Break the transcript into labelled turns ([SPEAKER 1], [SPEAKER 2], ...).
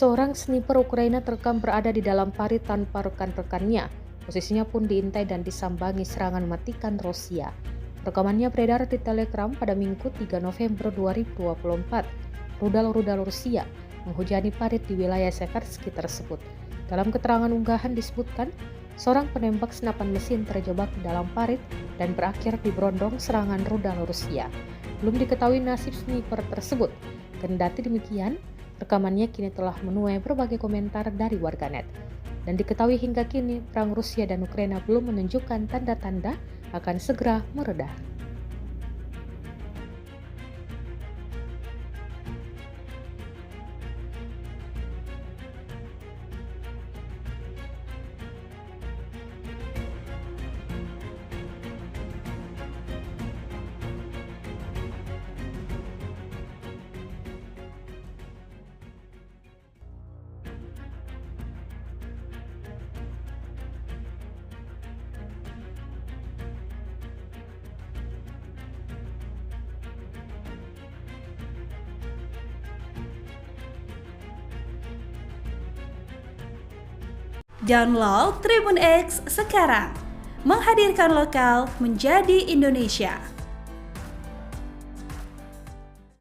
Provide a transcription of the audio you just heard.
[SPEAKER 1] Seorang sniper Ukraina terekam berada di dalam parit tanpa rekan-rekannya. Posisinya pun diintai dan disambangi serangan mematikan Rusia. Rekamannya beredar di Telegram pada Minggu 3 November 2024. Rudal-rudal Rusia menghujani parit di wilayah Seversky tersebut. Dalam keterangan unggahan disebutkan, seorang penembak senapan mesin terjebak di dalam parit dan berakhir diberondong serangan rudal Rusia. Belum diketahui nasib sniper tersebut. Kendati demikian, rekamannya kini telah menuai berbagai komentar dari warganet. Dan diketahui hingga kini, perang Rusia dan Ukraina belum menunjukkan tanda-tanda akan segera mereda.
[SPEAKER 2] Download Tribun X sekarang, menghadirkan lokal menjadi Indonesia.